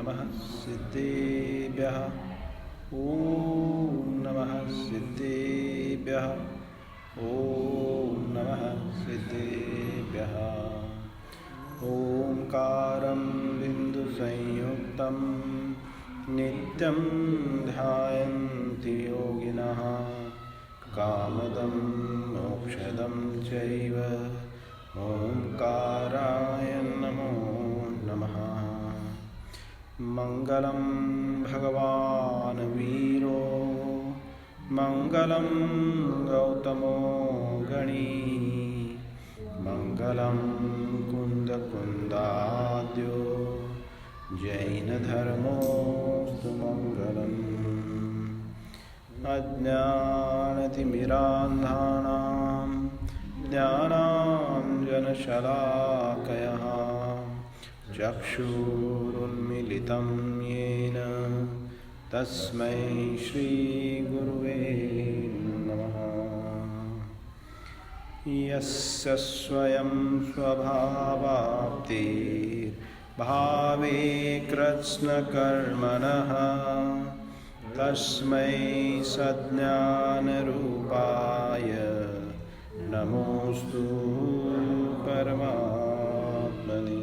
नमः सिद्धेभ्यः। ॐ नमः सिद्धेभ्यः। ॐ नमः सिद्धेभ्यः। ओंकारं बिन्दुसंयुक्तं नित्यं ध्यायन्ति योगिनः कामदं मोक्षदं चैव ओंकाराय नमो नमः। मंगलं भगवान् वीरो मंगलं गौतमो गणी मंगलं कुन्दकुन्दाद्यो जैनधर्मोऽस्तु मंगलम्। अज्ञानतिमिरान्धानां ज्ञानाञ्जनशलाकयः चक्षुरुन्मीलितं येन तस्मै श्रीगुरुवे नमः। यस्य स्वयं स्वभावाप्तिर्भावे कृत्स्नकर्मणः तस्मै सज्ञानरूपाय नमोस्तु परमात्मने।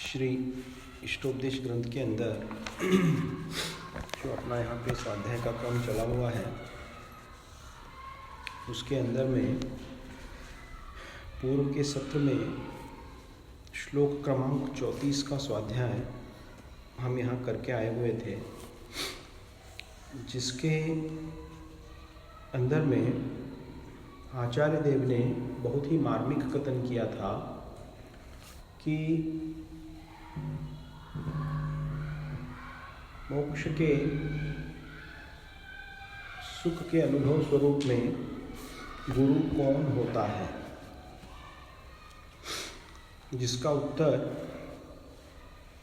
श्री इष्टोपदेश ग्रंथ के अंदर जो अपना यहाँ पे स्वाध्याय का क्रम चला हुआ है उसके अंदर में पूर्व के सत्र में श्लोक क्रमांक 34 का स्वाध्याय हम यहाँ करके आए हुए थे, जिसके अंदर में आचार्य देव ने बहुत ही मार्मिक कथन किया था कि मोक्ष के सुख के अनुभव स्वरूप में गुरु कौन होता है, जिसका उत्तर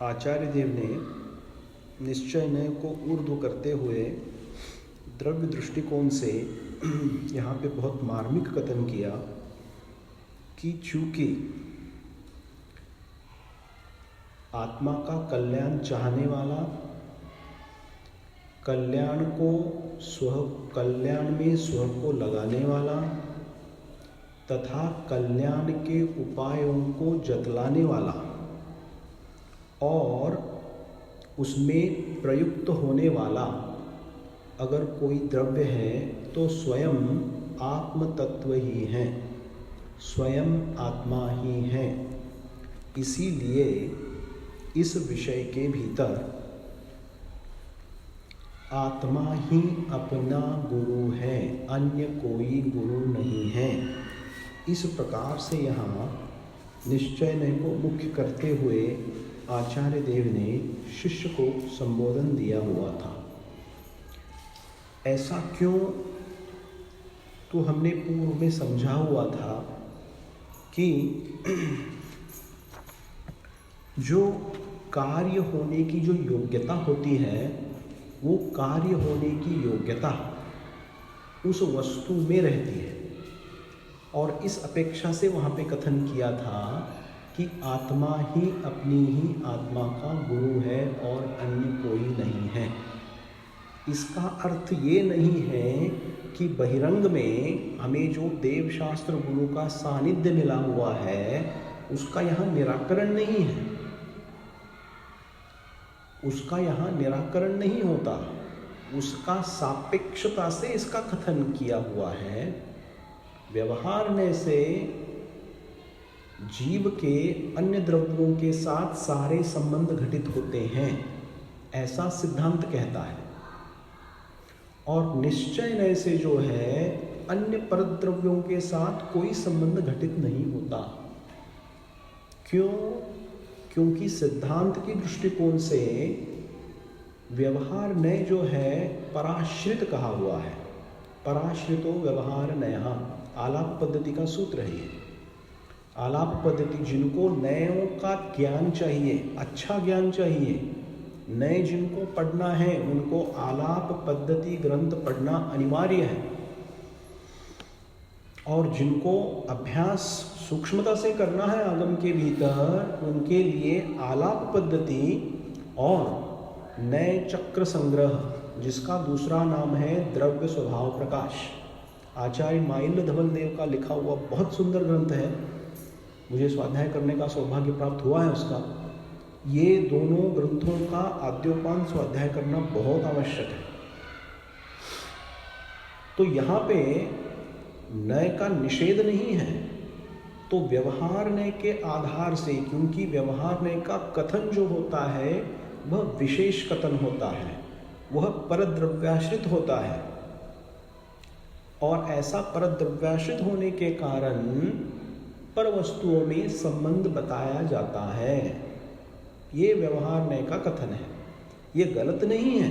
आचार्य देव ने निश्चय को ऊर्ध्व करते हुए द्रव्य दृष्टिकोण से यहाँ पे बहुत मार्मिक कथन किया कि चूंकि आत्मा का कल्याण चाहने वाला कल्याण में स्व को लगाने वाला तथा कल्याण के उपायों को जतलाने वाला और उसमें प्रयुक्त होने वाला अगर कोई द्रव्य है तो स्वयं आत्म तत्व ही है, स्वयं आत्मा ही है। इसीलिए इस विषय के भीतर आत्मा ही अपना गुरु है, अन्य कोई गुरु नहीं है। इस प्रकार से यहाँ निश्चय को मुख्य करते हुए आचार्य देव ने शिष्य को संबोधन दिया हुआ था। ऐसा क्यों, तो हमने पूर्व में समझा हुआ था कि जो कार्य होने की जो योग्यता होती है वो कार्य होने की योग्यता उस वस्तु में रहती है, और इस अपेक्षा से वहाँ पे कथन किया था कि आत्मा ही अपनी ही आत्मा का गुरु है और अन्य कोई नहीं है। इसका अर्थ ये नहीं है कि बहिरंग में हमें जो देवशास्त्र गुरु का सानिध्य मिला हुआ है उसका यहाँ निराकरण नहीं है, उसका यहाँ निराकरण नहीं होता, उसका सापेक्षता से इसका कथन किया हुआ है। व्यवहार में से जीव के अन्य द्रव्यों के साथ सारे संबंध घटित होते हैं, ऐसा सिद्धांत कहता है, और निश्चय से जो है अन्य परद्रव्यों के साथ कोई संबंध घटित नहीं होता। क्यों? क्योंकि सिद्धांत की दृष्टिकोण से व्यवहार नय जो है पराश्रित कहा हुआ है। पराश्रितो व्यवहार नयः आलाप पद्धति का सूत्र है ये। आलाप पद्धति, जिनको नयों का ज्ञान चाहिए, अच्छा ज्ञान चाहिए, नए जिनको पढ़ना है, उनको आलाप पद्धति ग्रंथ पढ़ना अनिवार्य है। और जिनको अभ्यास सूक्ष्मता से करना है आगम के भीतर, उनके लिए आलाप पद्धति और नए चक्र संग्रह, जिसका दूसरा नाम है द्रव्य स्वभाव प्रकाश, आचार्य माइल्य धवल देव का लिखा हुआ बहुत सुंदर ग्रंथ है। मुझे स्वाध्याय करने का सौभाग्य प्राप्त हुआ है उसका। ये दोनों ग्रंथों का आद्योपांत स्वाध्याय करना बहुत आवश्यक है। तो यहाँ पे नय का निषेध नहीं है, तो व्यवहार नय के आधार से, क्योंकि व्यवहार नय का कथन जो होता है वह विशेष कथन होता है, वह परद्रव्याश्रित होता है, और ऐसा परद्रव्याश्रित होने के कारण पर वस्तुओं में संबंध बताया जाता है। ये व्यवहार नय का कथन है, ये गलत नहीं है,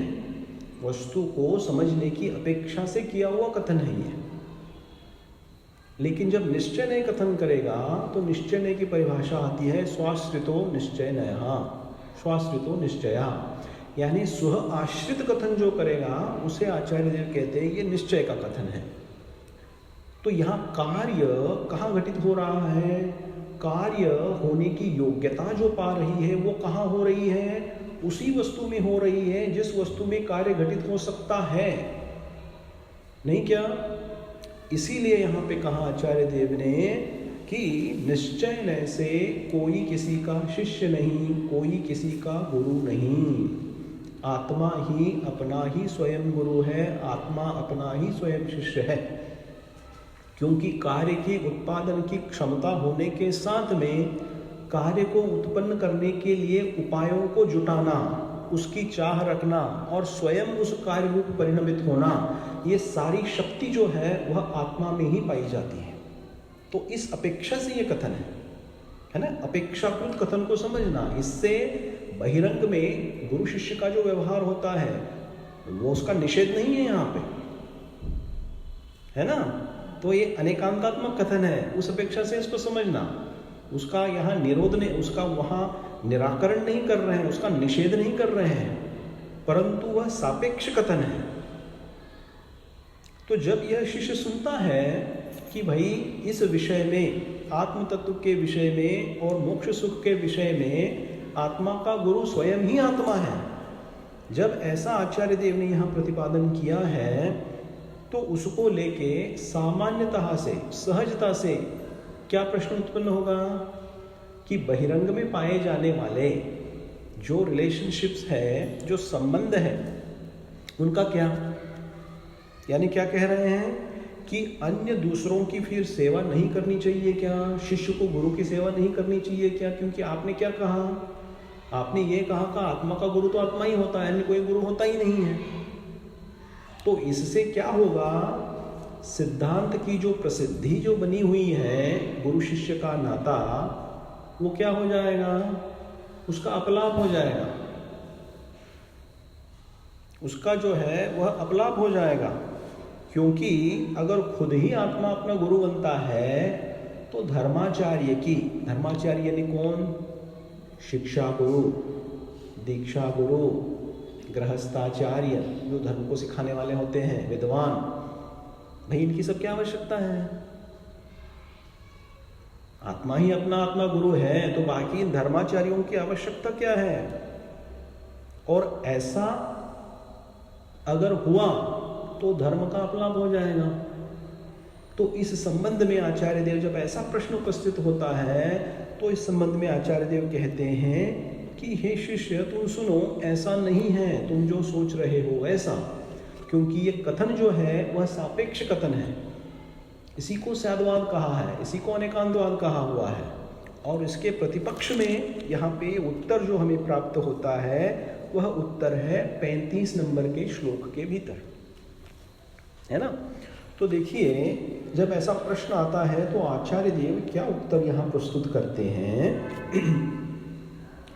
वस्तु को समझने की अपेक्षा से किया हुआ कथन है ये। लेकिन जब निश्चय नय कथन करेगा तो निश्चय नय की परिभाषा आती है स्वाश्रितो निश्चय नयः, स्वाश्रितो निश्चया, यानी स्व आश्रित कथन जो करेगा उसे आचार्य देव कहते हैं ये निश्चय का कथन है। तो यहाँ कार्य कहाँ घटित हो रहा है? कार्य होने की योग्यता जो पा रही है वो कहाँ हो रही है? उसी वस्तु में हो रही है जिस वस्तु में कार्य घटित हो सकता है, नहीं क्या? इसीलिए यहाँ पे कहा आचार्य देव ने कि निश्चय नय से कोई किसी का शिष्य नहीं, कोई किसी का गुरु नहीं, आत्मा ही अपना ही स्वयं गुरु है, आत्मा अपना ही स्वयं शिष्य है। क्योंकि कार्य की उत्पादन की क्षमता होने के साथ में कार्य को उत्पन्न करने के लिए उपायों को जुटाना, उसकी चाह रखना और स्वयं उस कार्य रूप परिणमित होना, ये सारी शक्ति जो है वह आत्मा में ही पाई जाती है। तो इस अपेक्षा से ये कथन है ना, अपेक्षाकृत कथन को समझना। इससे बहिरंग में गुरु शिष्य का जो व्यवहार होता है वो उसका निषेध नहीं है यहाँ पे, है ना। तो ये अनेकांतात्मक कथन है, उस अपेक्षा से इसको समझना। उसका यहाँ निरोध ने, उसका वहाँ निराकरण नहीं कर रहे हैं, उसका निषेध नहीं कर रहे हैं, परंतु वह सापेक्ष कथन है। तो जब यह शिष्य सुनता है कि भाई इस विषय में, आत्म तत्व के विषय में और मोक्ष सुख के विषय में आत्मा का गुरु स्वयं ही आत्मा है, जब ऐसा आचार्य देव ने यहाँ प्रतिपादन किया है, तो उसको लेके सामान्यतः से, सहजता से क्या प्रश्न उत्पन्न होगा कि बहिरंग में पाए जाने वाले जो रिलेशनशिप्स है, जो संबंध है, उनका क्या, यानी क्या कह रहे हैं कि अन्य दूसरों की फिर सेवा नहीं करनी चाहिए क्या? शिष्य को गुरु की सेवा नहीं करनी चाहिए क्या? क्योंकि आपने क्या कहा, आपने ये कहा कि आत्मा का गुरु तो आत्मा ही होता है, अन्य कोई गुरु होता ही नहीं है। तो इससे क्या होगा, सिद्धांत की जो प्रसिद्धि जो बनी हुई है गुरु शिष्य का नाता, वो क्या हो जाएगा, उसका अपलाप हो जाएगा, उसका जो है वह अपलाप हो जाएगा। क्योंकि अगर खुद ही आत्मा अपना गुरु बनता है तो धर्माचार्य की, धर्माचार्य यानी कौन, शिक्षा गुरु, दीक्षा गुरु, गृहस्थाचार्य, जो धर्म को सिखाने वाले होते हैं, विद्वान, भाई इनकी सब क्या आवश्यकता है? आत्मा ही अपना आत्मा गुरु है, तो बाकी धर्माचार्यों की आवश्यकता क्या है? और ऐसा अगर हुआ तो धर्म का अपलाप हो जाएगा। तो इस संबंध में आचार्य देव, जब ऐसा प्रश्न उपस्थित होता है तो इस संबंध में आचार्य देव कहते हैं कि हे शिष्य तुम सुनो, ऐसा नहीं है तुम जो सोच रहे हो ऐसा, क्योंकि ये कथन जो है वह सापेक्ष कथन है। इसी को सैद्वाद कहा है, इसी को अनेकांतवाद कहा हुआ है। और इसके प्रतिपक्ष में यहाँ पे उत्तर जो हमें प्राप्त होता है वह उत्तर है 35 नंबर के श्लोक के भीतर, है ना। तो देखिए, जब ऐसा प्रश्न आता है तो आचार्य देव क्या उत्तर यहाँ प्रस्तुत करते हैं।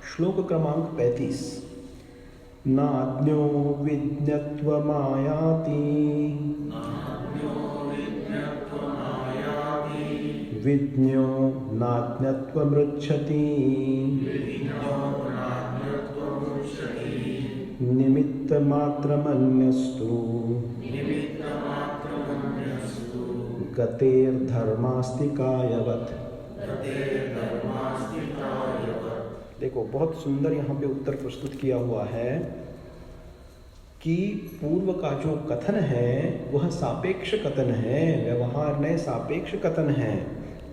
श्लोक क्रमांक 35, नाज्ञो विज्ञत्वमायाति विज्ञो नाज्ञत्वमृच्छति निमित्तमात्रमन्यस्तु गतेर्धर्मास्तिकायवत्। देखो बहुत सुंदर यहाँ पे उत्तर प्रस्तुत किया हुआ है कि पूर्व का जो कथन है वह सापेक्ष कथन है, व्यवहार ने सापेक्ष कथन है।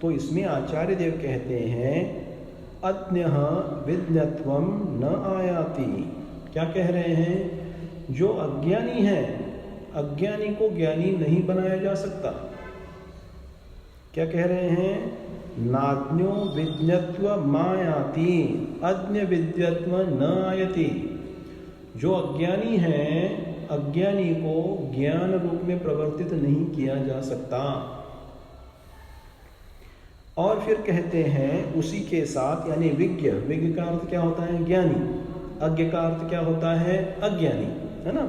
तो इसमें आचार्य देव कहते हैं अज्ञः विज्ञत्वम न आयाति। क्या कह रहे हैं? जो अज्ञानी है, अज्ञानी को ज्ञानी नहीं बनाया जा सकता। क्या कह रहे हैं? नाज्ञो विज्ञत्व मायाति, अज्ञ विज्ञत्व न आयति। जो अज्ञानी है, अज्ञानी को ज्ञान रूप में प्रवर्तित नहीं किया जा सकता। और फिर कहते हैं उसी के साथ, यानी विज्ञ, विज्ञ का अर्थ क्या होता है? ज्ञानी। अज्ञ का अर्थ क्या होता है? अज्ञानी, है ना।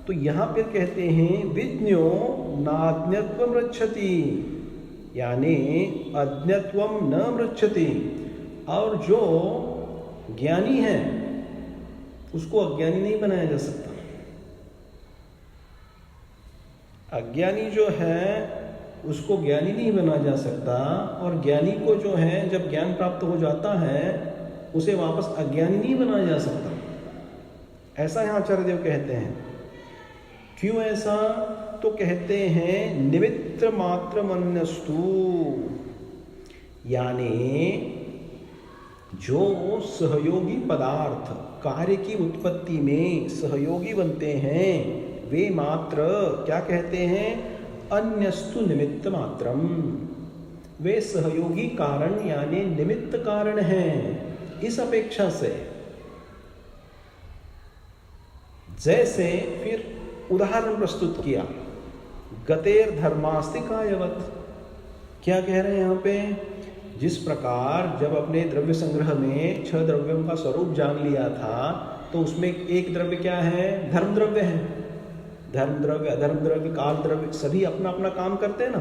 तो यहां पर कहते हैं विज्ञो नाज्ञत्व मृच्छति, यानी अज्ञत्वम न मृच्छति। और जो ज्ञानी है उसको अज्ञानी नहीं बनाया जा सकता। अज्ञानी जो है उसको ज्ञानी नहीं बना जा सकता, और ज्ञानी को जो है जब ज्ञान प्राप्त हो जाता है उसे वापस अज्ञानी नहीं बनाया जा सकता। ऐसा यहाँ आचार्य देव कहते हैं। क्यों ऐसा? तो कहते हैं निमित्त मात्र मन्यस्तु, यानी जो सहयोगी पदार्थ कार्य की उत्पत्ति में सहयोगी बनते हैं वे मात्र क्या कहते हैं? अन्यस्तु निमित्त मात्रम। वे सहयोगी कारण यानी निमित्त कारण हैं। इस अपेक्षा से जैसे फिर उदाहरण प्रस्तुत किया, गतेर धर्मास्तिकायवत। क्या कह रहे हैं यहाँ पे? जिस प्रकार जब अपने द्रव्य संग्रह में 6 द्रव्यों का स्वरूप जान लिया था तो उसमें एक द्रव्य क्या है? धर्म द्रव्य है। धर्म द्रव्य, अधर्म द्रव्य, काल द्रव्य सभी अपना अपना काम करते हैं ना।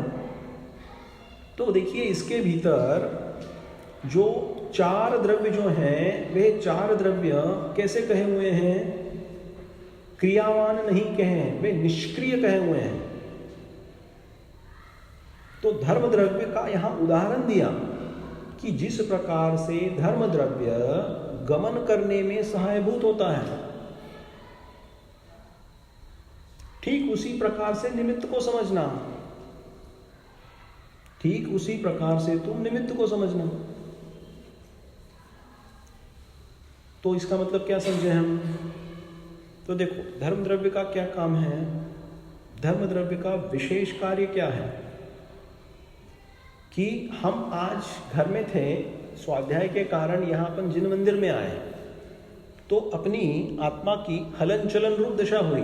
तो देखिए इसके भीतर जो 4 द्रव्य जो हैं वे 4 द्रव्य कैसे कहे हुए हैं? क्रियावान नहीं कहे, वे निष्क्रिय कहे हुए हैं। तो धर्म द्रव्य का यहां उदाहरण दिया कि जिस प्रकार से धर्म द्रव्य गमन करने में सहायभूत होता है, ठीक उसी प्रकार से निमित्त को समझना। ठीक उसी प्रकार से तुम निमित्त को समझना। तो इसका मतलब क्या समझे हम? तो देखो धर्म द्रव्य का क्या काम है? धर्म द्रव्य का विशेष कार्य क्या है कि हम आज घर में थे, स्वाध्याय के कारण यहाँ अपन जिन मंदिर में आए तो अपनी आत्मा की हलन चलन रूप दशा हुई।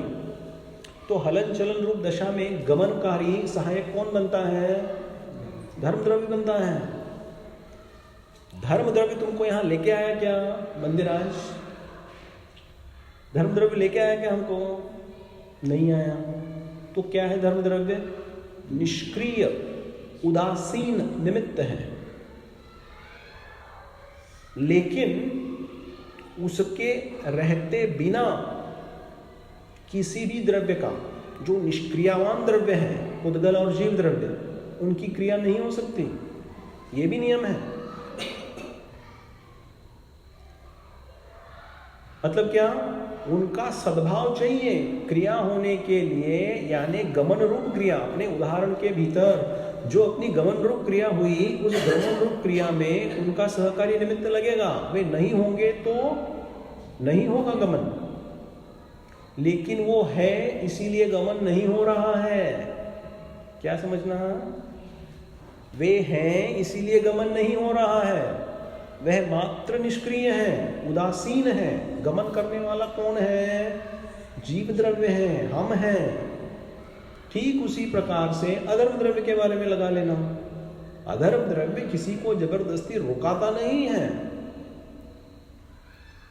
तो हलन चलन रूप दशा में गमनकारी सहायक कौन बनता है? धर्म द्रव्य बनता है। धर्म द्रव्य तुमको यहाँ लेके आया क्या मंदिर आज? धर्म द्रव्य लेके आया क्या हमको? नहीं आया। तो क्या है धर्म द्रव्य? निष्क्रिय उदासीन निमित्त है। लेकिन उसके रहते बिना किसी भी द्रव्य का, जो निष्क्रियवान द्रव्य है, उद्गल और जीव द्रव्य, उनकी क्रिया नहीं हो सकती। ये भी नियम है। मतलब क्या? उनका सद्भाव चाहिए क्रिया होने के लिए, यानी गमन रूप क्रिया। अपने उदाहरण के भीतर जो अपनी गमन रूप क्रिया हुई, उस गमन रूप क्रिया में उनका सहकारी निमित्त लगेगा। वे नहीं होंगे तो नहीं होगा गमन। लेकिन वो है इसीलिए गमन नहीं हो रहा है। क्या समझना? वे हैं इसीलिए गमन नहीं हो रहा है। वह मात्र निष्क्रिय है, उदासीन है। गमन करने वाला कौन है? जीव द्रव्य है, हम हैं। ठीक उसी प्रकार से अधर्म द्रव्य के बारे में लगा लेना। अधर्म द्रव्य किसी को जबरदस्ती रुकाता नहीं है,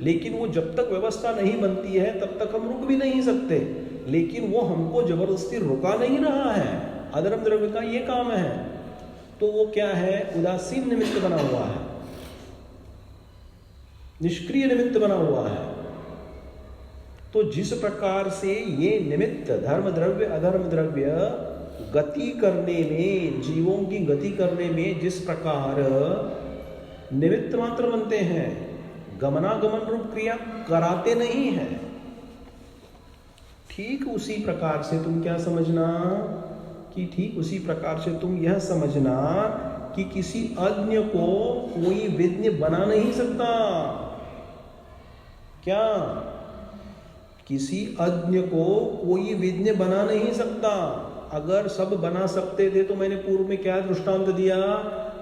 लेकिन वो जब तक व्यवस्था नहीं बनती है तब तक हम रुक भी नहीं सकते। लेकिन वो हमको जबरदस्ती रुका नहीं रहा है। अधर्म द्रव्य का ये काम है। तो वो क्या है? उदासीन निमित्त बना हुआ है, निष्क्रिय निमित्त बना हुआ है। तो जिस प्रकार से ये निमित्त धर्म द्रव्य अधर्म द्रव्य गति करने में, जीवों की गति करने में जिस प्रकार निमित्त मात्र बनते हैं, गमनागमन रूप क्रिया कराते नहीं है, ठीक उसी प्रकार से तुम क्या समझना कि ठीक उसी प्रकार से तुम यह समझना कि किसी अज्ञ को कोई विज्ञ बना नहीं सकता। क्या? किसी अज्ञ को कोई विज्ञ बना नहीं सकता। अगर सब बना सकते थे तो मैंने पूर्व में क्या दृष्टांत दिया?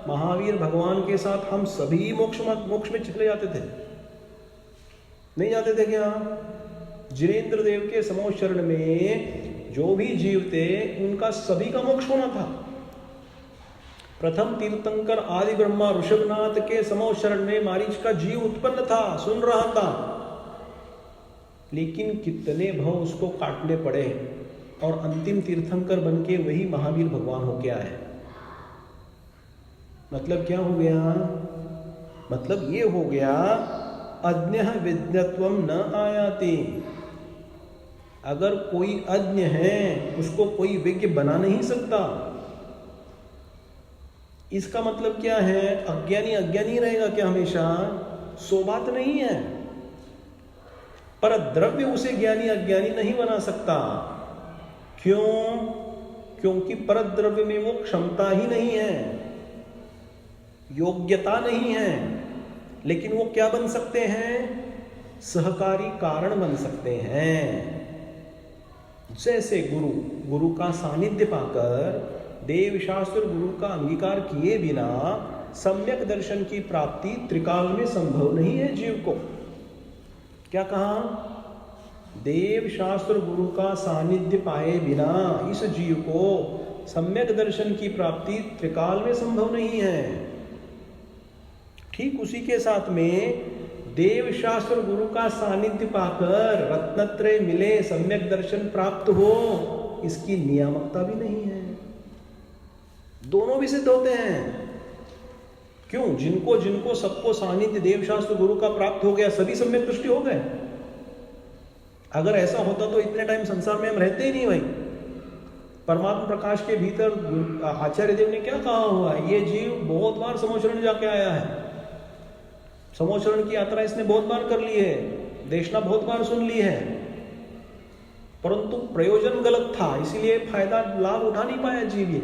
महावीर भगवान के साथ हम सभी मोक्ष में चले जाते थे, नहीं जाते थे क्या? जिनेन्द्र देव के समोह शरण में जो भी जीव थे उनका सभी का मोक्ष होना था। प्रथम तीर्थंकर आदि ब्रह्मा ऋषभनाथ के समोह शरण में मारीच का जीव उत्पन्न था, सुन रहा था, लेकिन कितने भव उसको काटने पड़े और अंतिम तीर्थंकर बनके वही महावीर भगवान हो गया है। मतलब क्या हो गया? मतलब ये हो गया अज्ञः विद्यत्वम न आयाति। अगर कोई अज्ञ है उसको कोई विज्ञ बना नहीं सकता। इसका मतलब क्या है? अज्ञानी अज्ञानी रहेगा क्या हमेशा? सो बात नहीं है। पर द्रव्य उसे ज्ञानी अज्ञानी नहीं बना सकता। क्यों? क्योंकि परद्रव्य में वो क्षमता ही नहीं है, योग्यता नहीं है। लेकिन वो क्या बन सकते हैं? सहकारी कारण बन सकते हैं। जैसे गुरु का सानिध्य पाकर देव शास्त्र गुरु का अंगीकार किए बिना सम्यक दर्शन की प्राप्ति त्रिकाल में संभव नहीं है जीव को। क्या कहा? देव शास्त्र गुरु का सानिध्य पाए बिना इस जीव को सम्यक दर्शन की प्राप्ति त्रिकाल में संभव नहीं है। ठीक उसी के साथ में देव शास्त्र गुरु का सानिध्य पाकर रत्नत्रय मिले, सम्यक दर्शन प्राप्त हो, इसकी नियामकता भी नहीं है। दोनों भी सिद्ध होते हैं। क्यों? जिनको सबको सानिध्य देव शास्त्र गुरु का प्राप्त हो गया, सभी सम्यक दृष्टि हो गए। अगर ऐसा होता तो इतने टाइम संसार में हम रहते ही नहीं भाई। परमात्मा प्रकाश के भीतर आचार्य देव ने क्या कहा हुआ है? ये जीव बहुत बार समोचरण जाके आया है, समोचरण की यात्रा इसने बहुत बार कर ली है, देशना बहुत बार सुन ली है, परंतु प्रयोजन गलत था, इसीलिए फायदा लाभ उठा नहीं पाया जीव। ये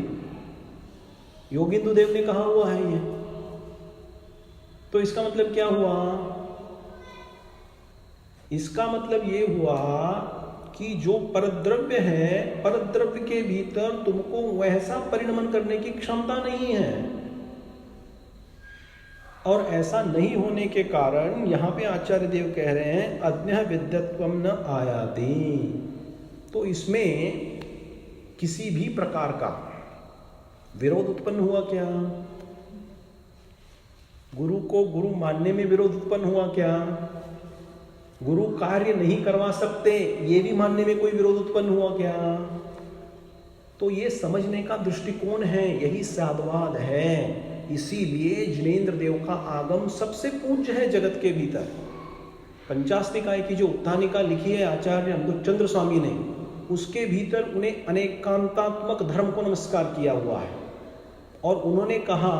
योगिंदु देव ने कहा हुआ है ये। तो इसका मतलब क्या हुआ? इसका मतलब ये हुआ कि जो परद्रव्य है, परद्रव्य के भीतर तुमको वैसा परिणमन करने की क्षमता नहीं है। और ऐसा नहीं होने के कारण यहां पे आचार्य देव कह रहे हैं अज्ञः विद्यत्वम न आयाति। तो इसमें किसी भी प्रकार का विरोध उत्पन्न हुआ क्या? गुरु को गुरु मानने में विरोध उत्पन्न हुआ क्या? गुरु कार्य नहीं करवा सकते ये भी मानने में कोई विरोध उत्पन्न हुआ क्या? तो ये समझने का दृष्टिकोण है, यही साधवाद है। इसीलिए जिनेन्द्र देव का आगम सबसे पूज्य है जगत के भीतर। पंचास्तिकाय की जो उत्थानिका लिखी है आचार्य अमृतचंद्र स्वामी ने, उसके भीतर उन्हें अनेकांतात्मक धर्म को नमस्कार किया हुआ है। और उन्होंने कहा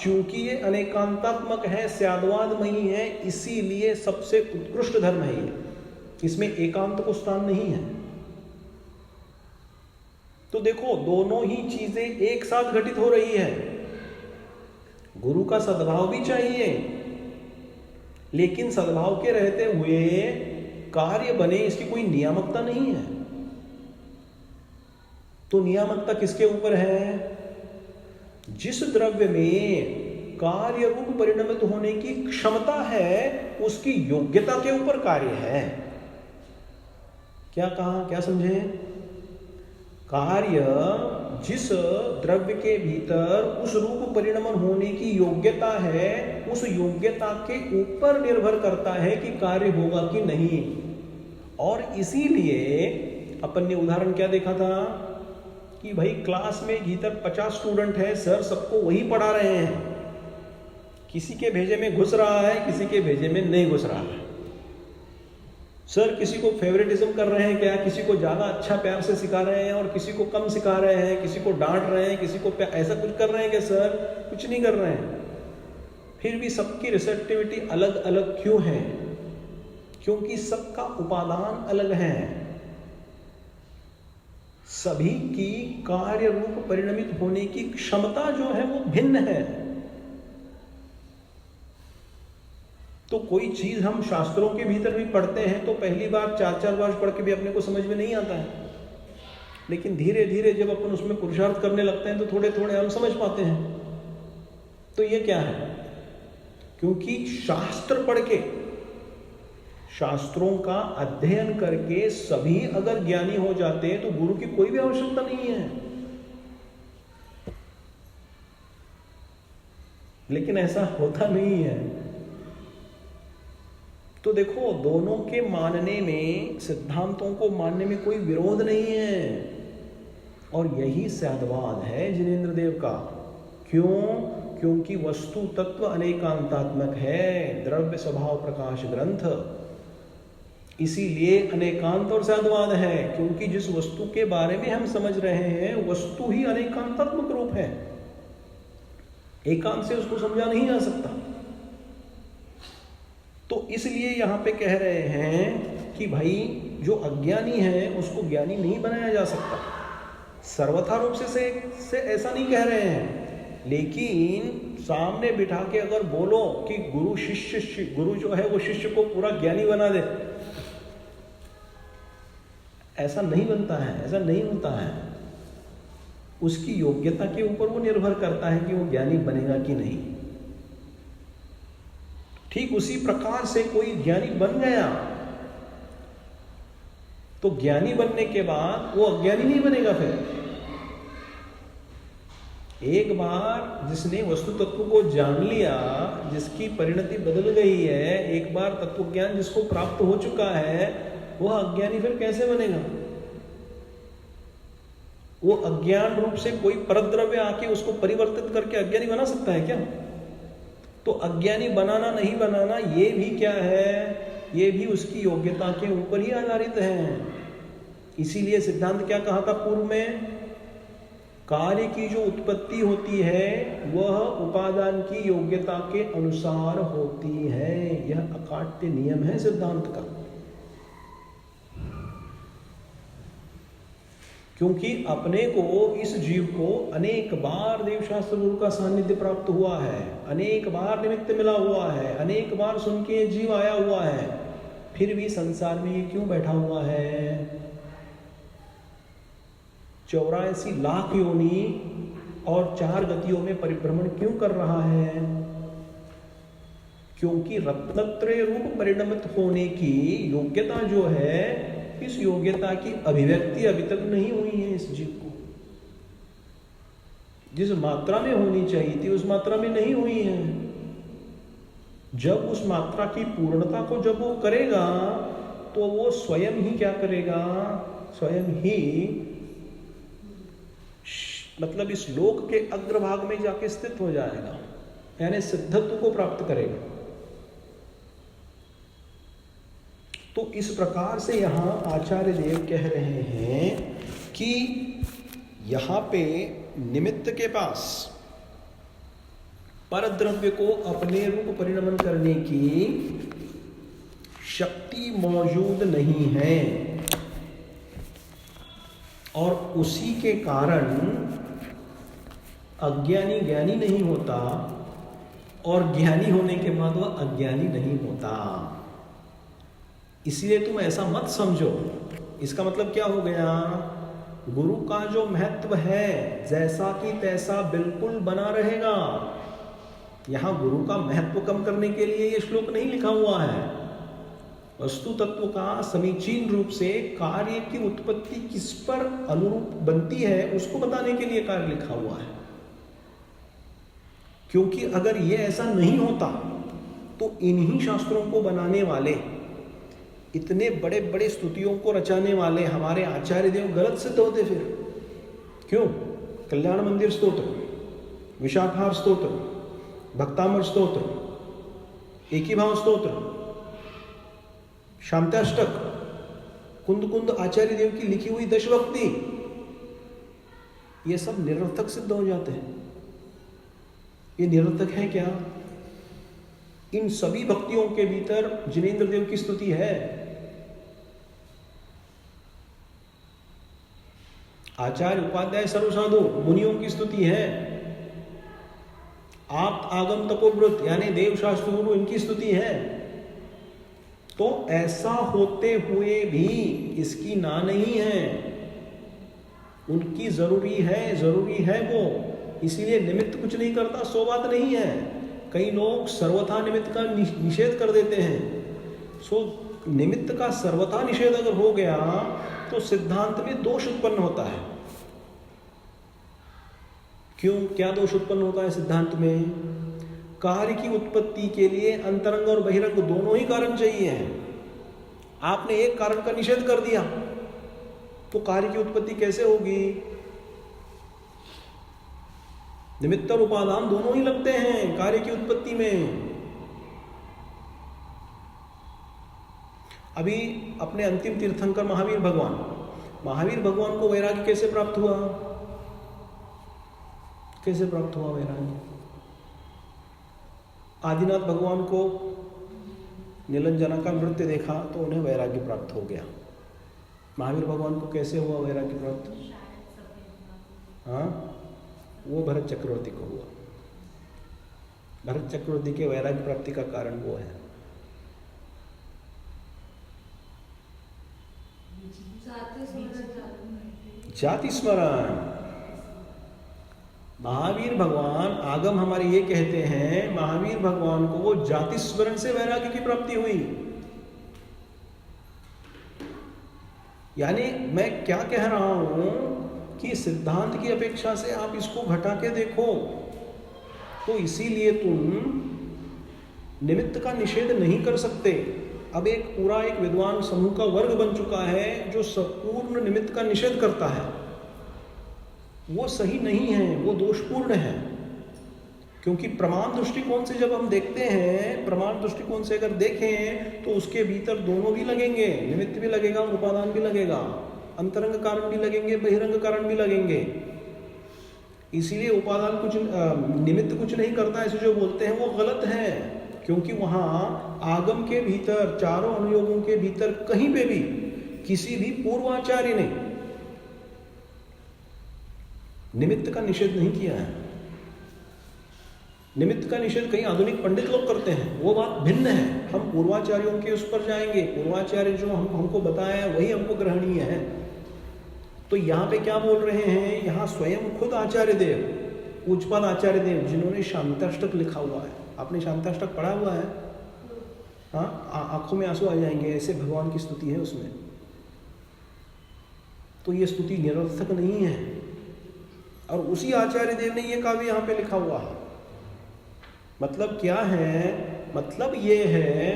चूंकि ये अनेकांतात्मक है, स्याद्वादमयी है, इसीलिए सबसे उत्कृष्ट धर्म है ये, इसमें एकांत को स्थान नहीं है। तो देखो दोनों ही चीजें एक साथ घटित हो रही है। गुरु का सद्भाव भी चाहिए, लेकिन सद्भाव के रहते हुए कार्य बने इसकी कोई नियामकता नहीं है। तो नियामकता किसके ऊपर है? जिस द्रव्य में कार्य रूप परिणमित होने की क्षमता है उसकी योग्यता के ऊपर कार्य है। क्या कहा? क्या समझे? कार्य जिस द्रव्य के भीतर उस रूप परिणमन होने की योग्यता है, उस योग्यता के ऊपर निर्भर करता है कि कार्य होगा कि नहीं। और इसीलिए अपन ने उदाहरण क्या देखा था कि भाई क्लास में भीतर 50 स्टूडेंट है, सर सबको वही पढ़ा रहे हैं, किसी के भेजे में घुस रहा है, किसी के भेजे में नहीं घुस रहा है। सर किसी को फेवरेटिज्म कर रहे हैं क्या, किसी को ज़्यादा अच्छा प्यार से सिखा रहे हैं और किसी को कम सिखा रहे हैं, किसी को डांट रहे हैं, किसी को ऐसा कुछ कर रहे हैं क्या सर? कुछ नहीं कर रहे हैं। फिर भी सबकी रिसेप्टिविटी अलग अलग क्यों है? क्योंकि सबका उपादान अलग है, सभी की कार्य रूप परिणमित होने की क्षमता जो है वो भिन्न है। तो कोई चीज हम शास्त्रों के भीतर भी पढ़ते हैं तो पहली बार 4-4 बार पढ़ के भी अपने को समझ में नहीं आता है, लेकिन धीरे धीरे जब अपन उसमें पुरुषार्थ करने लगते हैं तो थोड़े थोड़े हम समझ पाते हैं। तो ये क्या है? क्योंकि शास्त्र पढ़ के, शास्त्रों का अध्ययन करके सभी अगर ज्ञानी हो जाते हैं तो गुरु की कोई भी आवश्यकता नहीं है। लेकिन ऐसा होता नहीं है। तो देखो, दोनों के मानने में, सिद्धांतों को मानने में कोई विरोध नहीं है, और यही सद्वाद है जिनेंद्र देव का। क्यों? क्योंकि वस्तु तत्व अनेकांतात्मक है, द्रव्य स्वभाव प्रकाश ग्रंथ, इसीलिए अनेकांत और सद्वाद है। क्योंकि जिस वस्तु के बारे में हम समझ रहे हैं वस्तु ही अनेकांतात्मक रूप है, एकांत से उसको समझा नहीं जा सकता। तो इसलिए यहां पे कह रहे हैं कि भाई जो अज्ञानी है उसको ज्ञानी नहीं बनाया जा सकता। सर्वथा रूप से ऐसा नहीं कह रहे हैं, लेकिन सामने बिठा के अगर बोलो कि गुरु जो है वो शिष्य को पूरा ज्ञानी बना दे, ऐसा नहीं बनता है, ऐसा नहीं होता है। उसकी योग्यता के ऊपर वो निर्भर करता है कि वो ज्ञानी बनेगा कि नहीं। ठीक उसी प्रकार से कोई ज्ञानी बन गया तो ज्ञानी बनने के बाद वो अज्ञानी नहीं बनेगा। फिर एक बार जिसने वस्तु तत्व को जान लिया, जिसकी परिणति बदल गई है, एक बार तत्व ज्ञान जिसको प्राप्त हो चुका है, वह अज्ञानी फिर कैसे बनेगा? वो अज्ञान रूप से कोई परद्रव्य आके उसको परिवर्तित करके अज्ञानी बना सकता है क्या? तो अज्ञानी बनाना नहीं बनाना ये भी क्या है? ये भी उसकी योग्यता के ऊपर ही आधारित है। इसीलिए सिद्धांत क्या कहा था पूर्व में? कार्य की जो उत्पत्ति होती है वह उपादान की योग्यता के अनुसार होती है। यह अकाट्य नियम है सिद्धांत का। क्योंकि अपने को, इस जीव को अनेक बार देवशास्त्र गुरु का सानिध्य प्राप्त हुआ है, अनेक बार निमित्त मिला हुआ है, अनेक बार सुन के जीव आया हुआ है, फिर भी संसार में ये क्यों बैठा हुआ है? 84 लाख योनि और 4 गतियों में परिभ्रमण क्यों कर रहा है? क्योंकि रत्नत्रय रूप परिणमित होने की योग्यता जो है, इस योग्यता की अभिव्यक्ति अभी तक नहीं हुई है इस जीव को। जिस मात्रा में होनी चाहिए थी उस मात्रा में नहीं हुई है। जब उस मात्रा की पूर्णता को जब वो करेगा तो वो स्वयं ही क्या करेगा? स्वयं ही मतलब इस लोक के अग्रभाग में जाके स्थित हो जाएगा, यानी सिद्धत्व को प्राप्त करेगा। तो इस प्रकार से यहां आचार्य देव कह रहे हैं कि यहां पे निमित्त के पास परद्रव्य को अपने रूप परिणमन करने की शक्ति मौजूद नहीं है, और उसी के कारण अज्ञानी ज्ञानी नहीं होता, और ज्ञानी होने के बाद वह अज्ञानी नहीं होता। इसलिए तुम ऐसा मत समझो। इसका मतलब क्या हो गया? गुरु का जो महत्व है जैसा कि तैसा बिल्कुल बना रहेगा। यहां गुरु का महत्व कम करने के लिए यह श्लोक नहीं लिखा हुआ है। वस्तु तत्व का समीचीन रूप से कार्य की उत्पत्ति किस पर अनुरूप बनती है उसको बताने के लिए कार्य लिखा हुआ है। क्योंकि अगर यह ऐसा नहीं होता तो इन्हीं शास्त्रों को बनाने वाले, इतने बड़े बड़े स्तुतियों को रचाने वाले हमारे आचार्य देव गलत सिद्ध होते। फिर क्यों? कल्याण मंदिर स्तोत्र, विशाखार स्तोत्र, भक्तामर स्तोत्र, एकी भाव स्तोत्र, शांत्याष्टक, कुंद कुंद आचार्य देव की लिखी हुई दशभक्ति, ये सब निरर्थक सिद्ध हो जाते हैं। ये निरर्थक है क्या? इन सभी भक्तियों के भीतर जिनेंद्र देव की स्तुति है। आचार्य उपाध्याय सर्वसाधु मुनियों की स्तुति है। आप आगम तपोव्रत यानी देव शास्त्र गुरु इनकी स्तुति है। तो ऐसा होते हुए भी इसकी ना नहीं है, उनकी जरूरी है वो, इसीलिए निमित्त कुछ नहीं करता, सो बात नहीं है। कई लोग सर्वथा निमित्त का निषेध कर देते हैं। सो निमित्त का सर्वथा निषेध अगर हो गया तो सिद्धांत में दोष उत्पन्न होता है। क्यों? क्या दोष उत्पन्न होता है सिद्धांत में? कार्य की उत्पत्ति के लिए अंतरंग और बहिरंग दोनों ही कारण चाहिए हैं। आपने एक कारण का निषेध कर दिया तो कार्य की उत्पत्ति कैसे होगी? निमित्त और उपादान दोनों ही लगते हैं कार्य की उत्पत्ति में। अभी अपने अंतिम तीर्थंकर महावीर भगवान को वैराग्य कैसे प्राप्त हुआ? कैसे प्राप्त हुआ वैराग्य? आदिनाथ भगवान को निलंजना का नृत्य देखा तो उन्हें वैराग्य प्राप्त हो गया। महावीर भगवान को कैसे हुआ वैराग्य प्राप्त? हाँ, वो भरत चक्रवर्ती को हुआ। भरत चक्रवर्ती के वैराग्य प्राप्ति का कारण वो है। जाति स्मरण। महावीर भगवान, आगम हमारे ये कहते हैं, महावीर भगवान को वो जाति स्मरण से वैराग्य की प्राप्ति हुई। यानी मैं क्या कह रहा हूं कि सिद्धांत की अपेक्षा से आप इसको घटा के देखो तो इसीलिए तुम निमित्त का निषेध नहीं कर सकते। अब एक विद्वान समूह का वर्ग बन चुका है जो संपूर्ण निमित्त का निषेध करता है। वो सही नहीं है, वो दोषपूर्ण है। क्योंकि प्रमाण दृष्टिकोण से जब हम देखते हैं, प्रमाण दृष्टिकोण से अगर देखें तो उसके भीतर दोनों भी लगेंगे, निमित्त भी लगेगा और उपादान भी लगेगा, अंतरंग कारण भी लगेंगे, बहिरंग कारण भी लगेंगे। इसीलिए उपादान कुछ निमित्त कुछ नहीं करता ऐसे जो बोलते हैं वो गलत है। क्योंकि वहां आगम के भीतर, चारों अनुयोगों के भीतर कहीं पे भी किसी भी पूर्वाचार्य ने निमित्त का निषेध नहीं किया है। निमित्त का निषेध कई आधुनिक पंडित लोग करते हैं, वो बात भिन्न है। हम पूर्वाचार्यों के उस पर जाएंगे, पूर्वाचार्य जो हमको बताया वही हमको ग्रहणीय है। तो यहाँ पे क्या बोल रहे हैं? यहाँ स्वयं खुद आचार्य देव, पूज्यपाद आचार्य देव, जिन्होंने शांताष्टक लिखा हुआ है। आपने शांताष्टक पढ़ा हुआ है? हाँ, आंखों में आंसू आ जाएंगे, ऐसे भगवान की स्तुति है उसमें। तो ये स्तुति निरर्थक नहीं है और उसी आचार्य देव ने ये काव्य यहाँ पे लिखा हुआ है। मतलब क्या है? मतलब ये है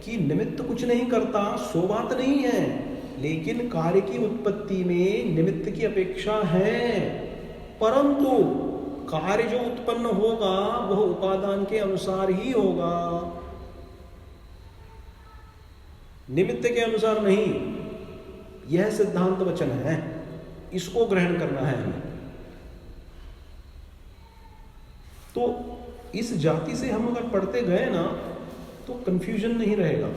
कि निमित्त कुछ नहीं करता, सो बात नहीं है, लेकिन कार्य की उत्पत्ति में निमित्त की अपेक्षा है। परंतु कार्य जो उत्पन्न होगा वह उपादान के अनुसार ही होगा, निमित्त के अनुसार नहीं। यह सिद्धांत वचन है, इसको ग्रहण करना है हमें। तो इस जाति से हम अगर पढ़ते गए ना तो कंफ्यूजन नहीं रहेगा।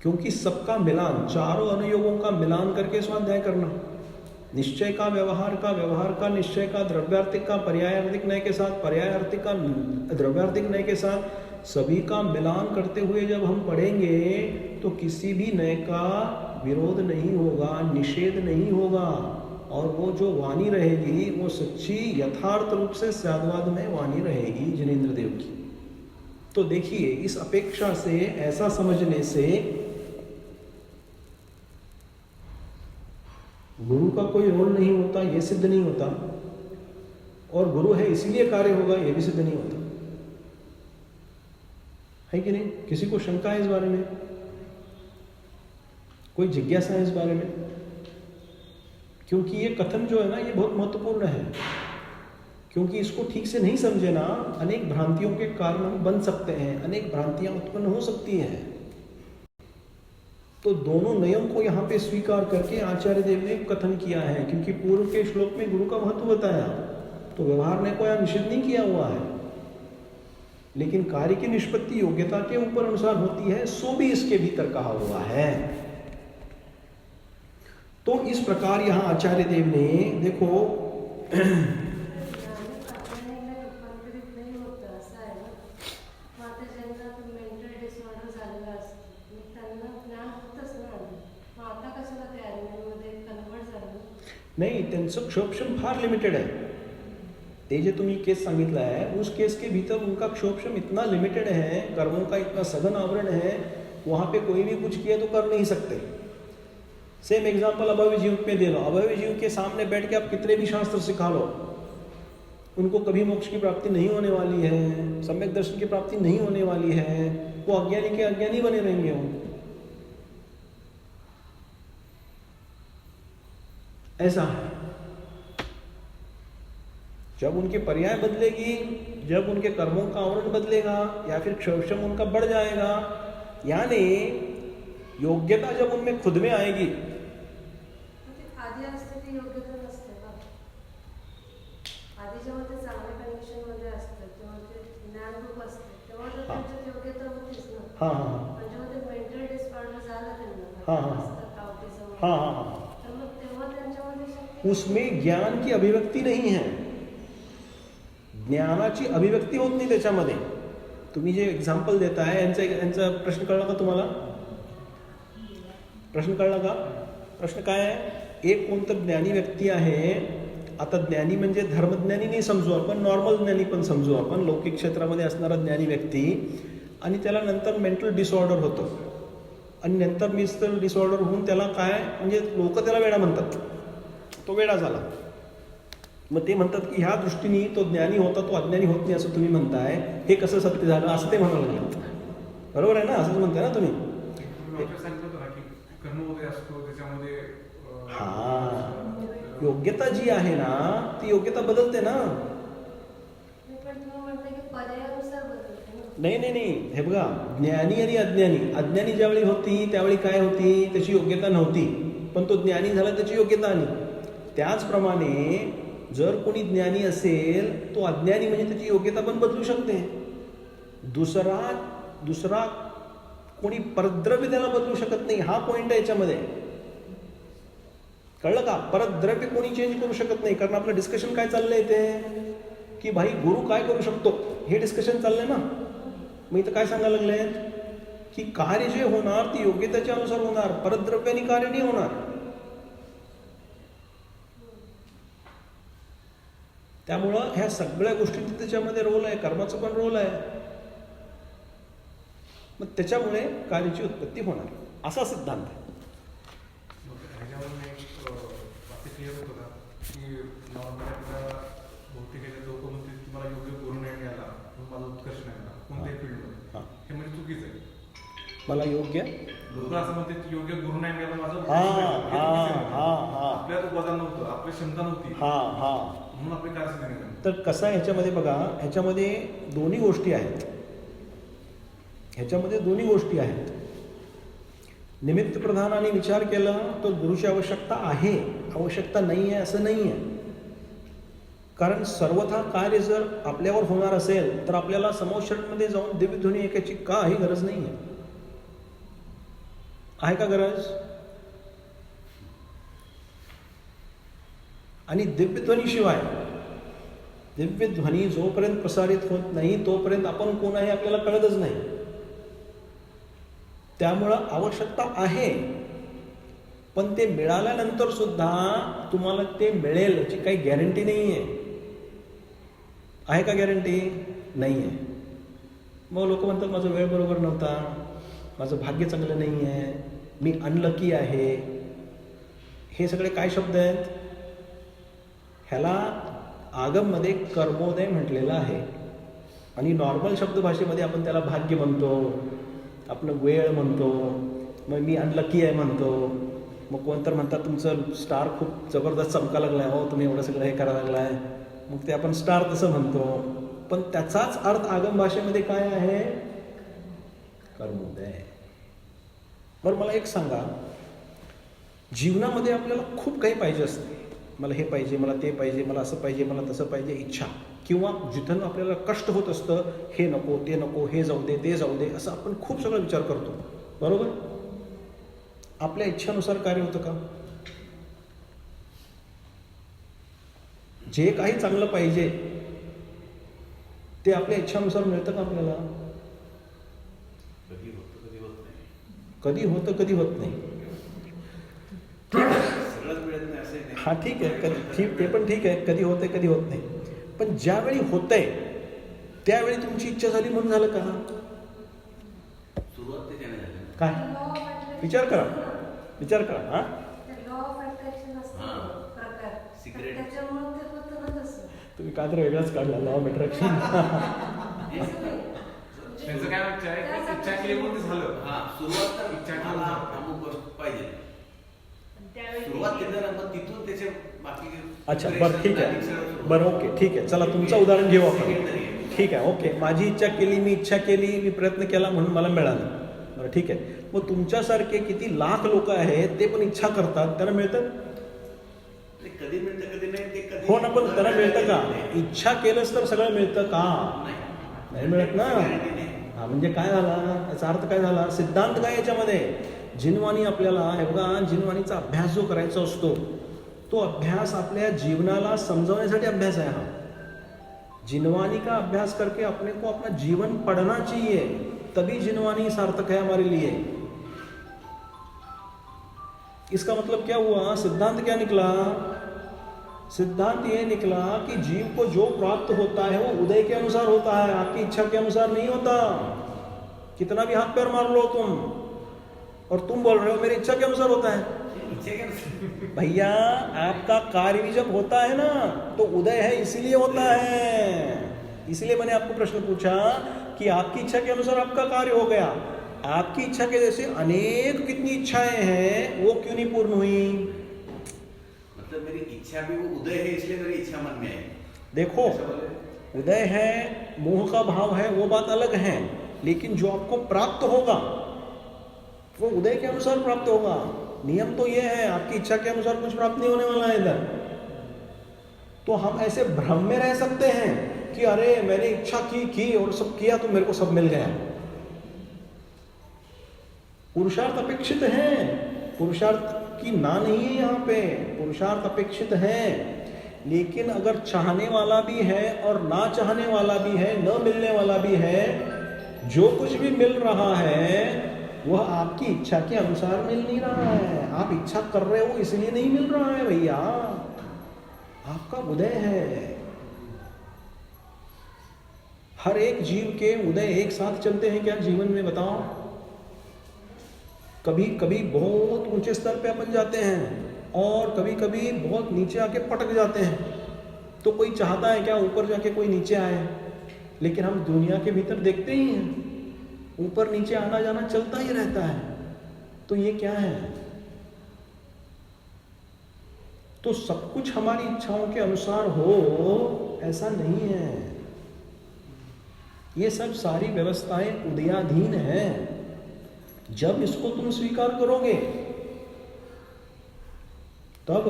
क्योंकि सबका मिलान, चारों अनुयोगों का मिलान करके स्वाध्याय करना, निश्चय का व्यवहार का, व्यवहार का निश्चय का, द्रव्यार्थिक का पर्यायार्थिक नय के साथ, पर्यायार्थिक का द्रव्यार्थिक नय के साथ, सभी का मिलान करते हुए जब हम पढ़ेंगे तो किसी भी नय का विरोध नहीं होगा, निषेध नहीं होगा। और वो जो वाणी रहेगी वो सच्ची यथार्थ रूप से साधवाद में वाणी रहेगी जिनेंद्र देव की। तो देखिए, इस अपेक्षा से, ऐसा समझने से गुरु का कोई रोल नहीं होता, ये सिद्ध नहीं होता, और गुरु है इसीलिए कार्य होगा, ये भी सिद्ध नहीं होता है कि नहीं? किसी को शंका है इस बारे में? कोई जिज्ञासा है इस बारे में? क्योंकि ये कथन जो है ना, ये बहुत महत्वपूर्ण है, क्योंकि इसको ठीक से नहीं समझे ना, अनेक भ्रांतियों के कारण हम बन सकते हैं, अनेक भ्रांतियां उत्पन्न हो सकती हैं। तो दोनों नियम को यहाँ पे स्वीकार करके आचार्य देव ने कथन किया है, क्योंकि पूर्व के श्लोक में गुरु का महत्व बताया, तो व्यवहार ने कोई निषेध नहीं किया हुआ है, लेकिन कार्य की निष्पत्ति योग्यता के ऊपर अनुसार होती है, सो भी इसके भीतर कहा हुआ है। तो इस प्रकार यहाँ आचार्य देव ने देखो नाही, त्यांचं क्षोभक्षम फार लिमिटेड आहे। ते जे तुम्ही केस सांगितला है, उस केस के भीतर उनका क्षोभक्षम इतना लिमिटेड है, कर्मों का इतना सघन आवरण है, वहां पे कोई भी कुछ किया तो कर नहीं सकते। सेम एग्जाम्पल अभावी जीव में दे लो। अभावी जीव के सामने बैठ के आप कितने भी शास्त्र सिखा लो, उनको कभी मोक्ष की प्राप्ति नहीं होने वाली है, सम्यक दर्शन की प्राप्ति नहीं होने वाली है, वो अज्ञानी के अज्ञानी बने रहेंगे। वो ऐसा है। जब उनकी पर्याय बदलेगी, जब उनके कर्मों का आवरण बदलेगा, या फिर क्षोभक्षम उनका बढ़ जाएगा, यानी योग्यता जब उनमें खुद में आएगी, आधी असते ती योग्यता नसते का? आधी जेव्हा ते चांगल्या कंडिशन मध्ये असतात, तेव्हा ते ज्ञानरूप असते, तेव्हा तर त्यांच्यात योग्यता होतीच ना। हाँ हाँ पण जेव्हा ते मेंटल डिसऑर्डर झालं त्यांना, हाँ हाँ ऑटिझम, हाँ हाँ, तर मग तेव्हा त्यांच्यामध्ये शक्ती, उसमें ज्ञान की अभिव्यक्ती नहीं है, ज्ञानाची अभिव्यक्ती होत नाही त्याच्यामध्ये। तुम्ही जे एक्झाम्पल देताय, यांचा प्रश्न कळला का तुम्हाला? प्रश्न कळला का? प्रश्न काय आहे? एक कोणतं ज्ञानी व्यक्ती आहे, आता ज्ञानी म्हणजे धर्मज्ञानी नाही समजू आपण, नॉर्मल ज्ञानी पण समजू आपण, लौकिक क्षेत्रामध्ये असणारा ज्ञानी व्यक्ती, आणि त्याला नंतर मेंटल डिसऑर्डर होतं, आणि नंतर मेंटल डिसऑर्डर होऊन त्याला काय, म्हणजे लोक त्याला वेडा म्हणतात, तो वेडा झाला। मग ते म्हणतात की ह्या दृष्टीने तो ज्ञानी होता, तो अज्ञानी होत नाही असं तुम्ही म्हणताय, हे कसं सत्य झालं असं ते म्हणायला लागलं। बरोबर आहे ना? असंच म्हणताय ना तुम्ही? हा, योग्यता जी आहे ना, ती योग्यता बदलते ना। नाही नाही नाही, हे बघा, ज्ञानी आणि अज्ञानी, अज्ञानी ज्यावेळी होती त्यावेळी काय होती, त्याची योग्यता नव्हती, पण तो ज्ञानी झाला, त्याची योग्यता आली। त्याचप्रमाणे जर कोणी ज्ञानी असेल, तो अज्ञानी म्हणजे त्याची योग्यता पण बदलू शकते। दुसरा कोणी परद्रव्य त्याला बदलू शकत नाही, हा पॉइंट आहे याच्यामध्ये, कळलं का? परद्रव्य कोणी चेंज करू शकत नाही, कारण आपलं डिस्कशन काय चाललंय ते, की भाई गुरु काय करू शकतो, हे डिस्कशन चाललंय ना। मग इथं काय सांगायला लागले की कार्य जे होणार ती योग्यतेच्या अनुसार होणार, परद्रव्याने कार्य नाही होणार। त्यामुळं ह्या सगळ्या गोष्टींचा त्याच्यामध्ये रोल आहे, कर्माचा पण रोल आहे, मग त्याच्यामुळे कार्याची उत्पत्ती होणार, असा सिद्धांत आहे। मला योग्य लोक असं म्हणतात योग्य गुरु नाही मिळाला माझं, आपल्यात वजन नव्हतं, आपली क्षमता नव्हती, म्हणून आपले काय असं। तर कसं आहे ह्याच्यामध्ये बघा, ह्याच्यामध्ये दोन्ही गोष्टी आहेत, ह्याच्यामध्ये दोन्ही गोष्टी आहेत। निमित्त प्रधानाने विचार केला तर गुरुची आवश्यकता आहे, आवश्यकता नाही आहे असं नाही आहे, कारण सर्वथा कार्य जर आपल्यावर होणार असेल तर आपल्याला समोशरणमध्ये जाऊन दिव्यध्वनी ऐकायची काही गरज नाही आहे का गरज? आणि दिव्यध्वनीशिवाय, दिव्यध्वनी जोपर्यंत प्रसारित होत नाही तोपर्यंत आपण कोण आहे आपल्याला कळतच नाही। त्यामुळं आवश्यकता आहे, पण ते मिळाल्यानंतर सुद्धा तुम्हाला ते मिळेल याची काही गॅरंटी नाही आहे का? गॅरंटी नाही आहे। मग लोक म्हणतात माझा वेळ बरोबर नव्हता, माझं भाग्य चांगलं नाही आहे, मी अनलकी आहे, हे सगळे काय शब्द आहेत? ह्याला आगममध्ये कर्मोदय म्हटलेलं आहे, आणि नॉर्मल शब्दभाषेमध्ये आपण त्याला भाग्य म्हणतो, आपलं वेळ म्हणतो, मग मी अनलकी आहे म्हणतो, मग कोणतर म्हणतात तुमचं स्टार खूप जबरदस्त चमका लागलाय, हो तुम्ही एवढं सगळं हे करायला लागलाय, मग ते आपण स्टार तसं म्हणतो. पण त्याचाच अर्थ आगम भाषेमध्ये काय आहे? कर्मोदय. बरं मला एक सांगा, जीवनामध्ये आपल्याला खूप काही पाहिजे असते. मला हे पाहिजे, मला ते पाहिजे, मला असं पाहिजे, मला तसं पाहिजे, इच्छा. किंवा जिथं आपल्याला कष्ट होत असतं, हे नको ते नको, हे जाऊ दे ते जाऊ दे, असं आपण खूप सगळं विचार करतो, बरोबर? आपल्या इच्छानुसार कार्य होतं का? जे काही चांगलं पाहिजे ते आपल्या इच्छानुसार मिळतं का आपल्याला? कधी होतं कधी होत नाही. कधी होतं कधी होत नाही. सगळंच मिळत नाही असं नाही. हा ठीक आहे, ठीक, ते पण ठीक आहे, कधी होतंय कधी होत नाही. पण ज्यावेळी होतंय त्यावेळी तुमची इच्छा झाली म्हणून झालं का? सुरुवात त्याच्याने झाली. काय लॉ ऑफ अट्रॅक्शन. विचार करा, विचार करा. हा लॉ ऑफ अट्रॅक्शन असतो हां. प्रकार. Secret. त्याच्यामुळे ते होतं ना तसं. तुम्ही काय तर वेगळाच काढला लॉ ऑफ अट्रॅक्शन. असं नाही. त्यांचं काय वाटतं आहे की इच्छा केली म्हणून ते झालं. हा सुरुवात तर इच्छा मला करून अमुक वस्तू पाहिजे. त्यावेळी सुरुवात केलं ना मग तिथून त्याचे बाकी अच्छा बरं ठीक आहे, बरं ओके ठीक आहे, चला तुमचं उदाहरण घेऊ आपण. ठीक आहे ओके, माझी इच्छा केली, मी इच्छा केली, मी प्रयत्न केला म्हणून मला मिळालं. बरं ठीक आहे, मग तुमच्यासारखे किती लाख लोक आहेत ते पण इच्छा करतात, त्यांना मिळतं? कधी मिळतं कधी नाही ते कधी. हो ना, पण त्यांना मिळतं का? इच्छा केलंच तर सगळं मिळतं का? नाही मिळत ना. हा म्हणजे काय झाला, याचा अर्थ काय झाला, सिद्धांत काय याच्यामध्ये? जिनवाणी आपल्याला हे बघा, जिनवाणीचा अभ्यास जो करायचा असतो तो अभ्यास आपल्या जीवनाला समझाने अभ्यास है. हाँ, जिनवानी का अभ्यास करके अपने को अपना जीवन पढ़ना चाहिए, तभी जिनवानी सार्थक है हमारे लिए. इसका मतलब क्या हुआ? सिद्धांत क्या निकला? सिद्धांत ये निकला कि जीव को जो प्राप्त होता है वो उदय के अनुसार होता है, आपकी इच्छा के अनुसार नहीं होता. कितना भी हाथ पैर मार लो तुम, और तुम बोल रहे हो मेरी इच्छा के अनुसार होता है. भैया आपका कार्य भी जब होता है ना तो उदय है इसीलिए होता है. इसलिए मैंने आपको प्रश्न पूछा कि आपकी इच्छा के अनुसार आपका कार्य हो गया. आपकी इच्छा के जैसे अनेक कितनी इच्छाएं हैं वो क्यों नहीं पूर्ण हुई? मतलब मेरी इच्छा भी वो उदय है इसलिए मेरी इच्छा मन में है. देखो उदय है, मोह का भाव है, वो बात अलग है, लेकिन जो आपको प्राप्त होगा वो उदय के अनुसार प्राप्त होगा. नियम तो ये है, आपकी इच्छा के अनुसार कुछ प्राप्त नहीं होने वाला है इधर. तो हम ऐसे भ्रम में रह सकते हैं कि अरे मैंने इच्छा की और सब किया तो मेरे को सब मिल गया. पुरुषार्थ अपेक्षित है, पुरुषार्थ की ना नहीं है यहाँ पे, पुरुषार्थ अपेक्षित है. लेकिन अगर चाहने वाला भी है और ना चाहने वाला भी है, न मिलने वाला भी है, जो कुछ भी मिल रहा है वह आपकी इच्छा के अनुसार मिल नहीं रहा है. आप इच्छा कर रहे हो इसलिए नहीं मिल रहा है भैया, आपका उदय है. हर एक जीव के उदय एक साथ चलते हैं क्या जीवन में? बताओ. कभी कभी बहुत ऊंचे स्तर पे अपन जाते हैं और कभी कभी बहुत नीचे आके पटक जाते हैं. तो कोई चाहता है क्या ऊपर जाके कोई नीचे आए? लेकिन हम दुनिया के भीतर देखते ही हैं, ऊपर नीचे आना जाना चलता ही रहता है. तो ये क्या है? तो सब कुछ हमारी इच्छाओं के अनुसार हो ऐसा नहीं है. ये सब सारी व्यवस्थाएं उदयाधीन है. जब इसको तुम स्वीकार करोगे तब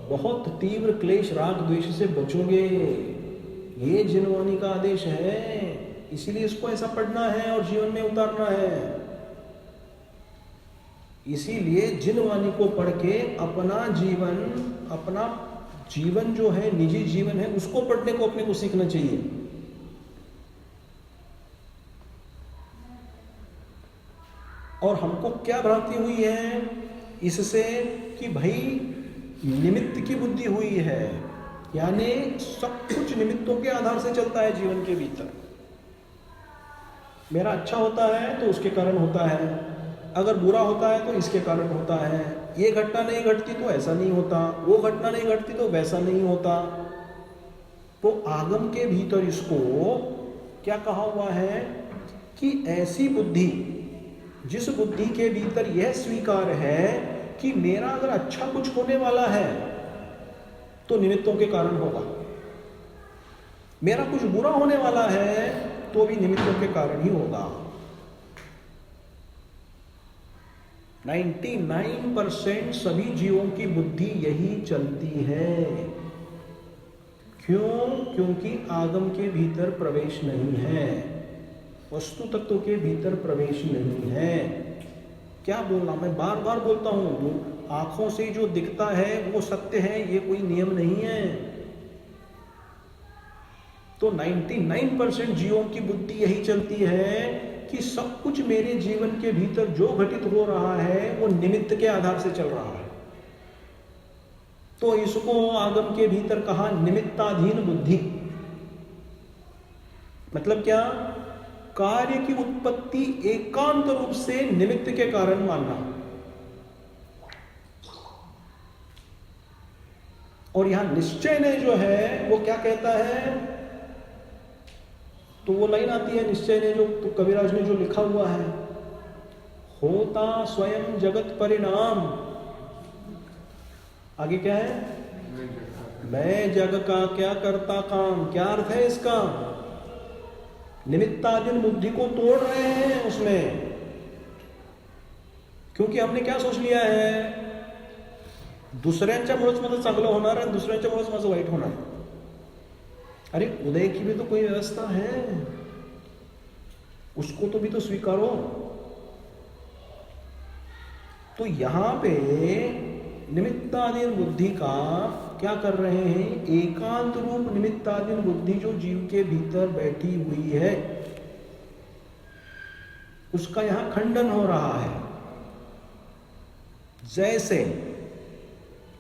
बहुत तीव्र क्लेश राग द्वेष से बचोगे. ये जिनवानी का आदेश है, इसीलिए इसको ऐसा पढ़ना है और जीवन में उतारना है. इसीलिए जिनवानी को पढ़ के अपना जीवन जो है, निजी जीवन है, उसको पढ़ने को अपने को सीखना चाहिए. और हमको क्या भ्रांति हुई है इससे कि भाई निमित्त की बुद्धि हुई है, यानी सब कुछ निमित्तों के आधार से चलता है जीवन के भीतर. मेरा अच्छा होता है तो उसके कारण होता है, अगर बुरा होता है तो इसके कारण होता है. ये घटना नहीं घटती तो ऐसा नहीं होता, वो घटना नहीं घटती तो वैसा नहीं होता. तो आगम के भीतर इसको क्या कहा हुआ है कि ऐसी बुद्धि, जिस बुद्धि के भीतर यह स्वीकार है कि मेरा अगर अच्छा कुछ होने वाला है तो निमित्तों के कारण होगा, मेरा कुछ बुरा होने वाला है तो भी निमित्तों के कारण ही होगा। 99% सभी जीवों की बुद्धि यही चलती है। क्यों? क्योंकि आगम के भीतर प्रवेश नहीं है, वस्तु तत्व के भीतर प्रवेश नहीं है। क्या बोलना, मैं बार बार बोलता हूं, आंखों से जो दिखता है वो सत्य है, ये कोई नियम नहीं है। तो 99% जीवों की बुद्धि यही चलती है कि सब कुछ मेरे जीवन के भीतर जो घटित हो रहा है वो निमित्त के आधार से चल रहा है। तो इसको आगम के भीतर कहा निमित्ताधीन बुद्धि। मतलब क्या? कार्य की उत्पत्ति एकांत रूप से निमित्त के कारण मानना। और यहां निश्चय ने जो है वो क्या कहता है, तो वो लाइन आती है निश्चय ने, जो तो कविराज ने जो लिखा हुआ है, होता स्वयं जगत परिणाम। आगे क्या है? मैं जग का क्या करता काम। क्या अर्थ है इसका? निमित्ताधीन बुद्धि को तोड़ रहे हैं उसमें, क्योंकि हमने क्या सोच लिया है, दुसऱ्यांच्या मुळेच माझं चांगलं होणार आहे, दुसऱ्यांच्या मुळेच माझं वाईट होणार। अरे उदय की भी तो कोई व्यवस्था है, उसको तो भी तो स्वीकारो। तो यहां पे निमित्ताधीन बुद्धि का क्या कर रहे हैं, एकांत रूप निमित्ताधीन बुद्धि जो जीव के भीतर बैठी हुई है उसका यहां खंडन हो रहा है। जैसे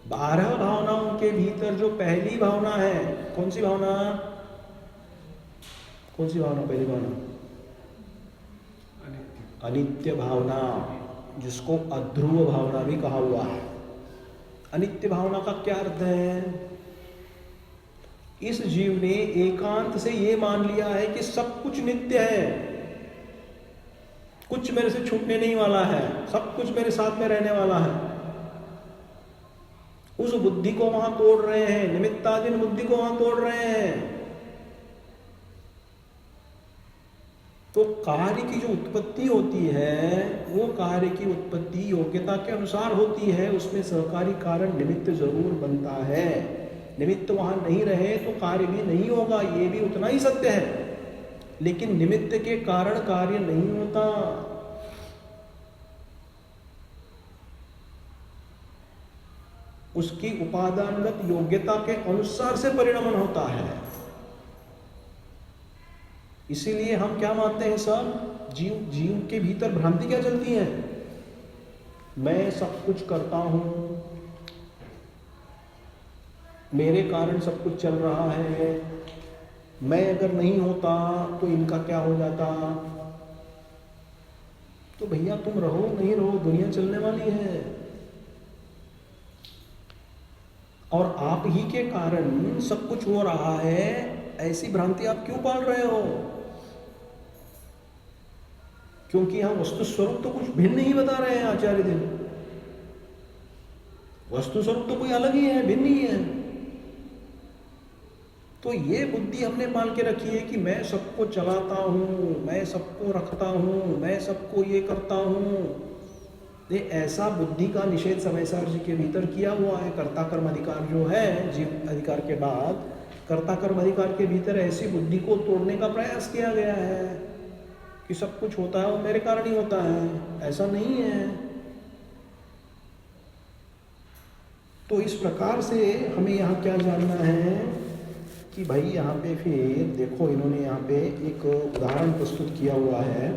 12 भावनाओं के भीतर जो पहली भावना है, कौन सी भावना? कौन सी भावना? पहली भावना अनित्य भावना, जिसको अध्रुव भावना भी कहा हुआ है। अनित्य भावना का क्या अर्थ है? इस जीव ने एकांत से ये मान लिया है कि सब कुछ नित्य है, कुछ मेरे से छूटने नहीं वाला है, सब कुछ मेरे साथ में रहने वाला है। उस बुद्धि को वहां तोड़ रहे हैं, निमित्ताधीन बुद्धि को वहां तोड़ रहे हैं। तो कार्य की जो उत्पत्ति होती है वो कार्य की उत्पत्ति योग्यता के अनुसार होती है, उसमें सहकारी कारण निमित्त जरूर बनता है। निमित्त वहां नहीं रहे तो कार्य भी नहीं होगा, ये भी उतना ही सत्य है। लेकिन निमित्त के कारण कार्य नहीं होता। उसकी उपादानगत योग्यता के अनुसार से परिणमन होता है। इसीलिए हम क्या मानते हैं सब, जीव के भीतर भ्रांति क्या चलती है, मैं सब कुछ करता हूं, मेरे कारण सब कुछ चल रहा है, मैं अगर नहीं होता तो इनका क्या हो जाता। तो भैया तुम रहो नहीं रहो, दुनिया चलने वाली है, और आप ही के कारण सब कुछ हो रहा है। ऐसी भ्रांति आप क्यों पाल रहे हो? क्योंकि यहां वस्तु स्वरूप तो कुछ भिन्न ही बता रहे हैं आचार्य देव। वस्तु स्वरूप तो कोई अलग ही है, भिन्न ही है। तो ये बुद्धि हमने मान के रखी है कि मैं सबको चलाता हूं, मैं सबको रखता हूं, मैं सबको ये करता हूं। ये ऐसा बुद्धि का निषेध समयसार जी के भीतर किया हुआ है। कर्ता कर्म अधिकार जो है, जीव अधिकार के बाद कर्ता कर्म अधिकार के भीतर ऐसी बुद्धि को तोड़ने का प्रयास किया गया है कि सब कुछ होता है वो मेरे कारण ही होता है। ऐसा नहीं है। तो इस प्रकार से हमें यहाँ क्या जानना है कि भाई यहाँ पे फिर देखो, इन्होंने यहाँ पे एक उदाहरण प्रस्तुत किया हुआ है,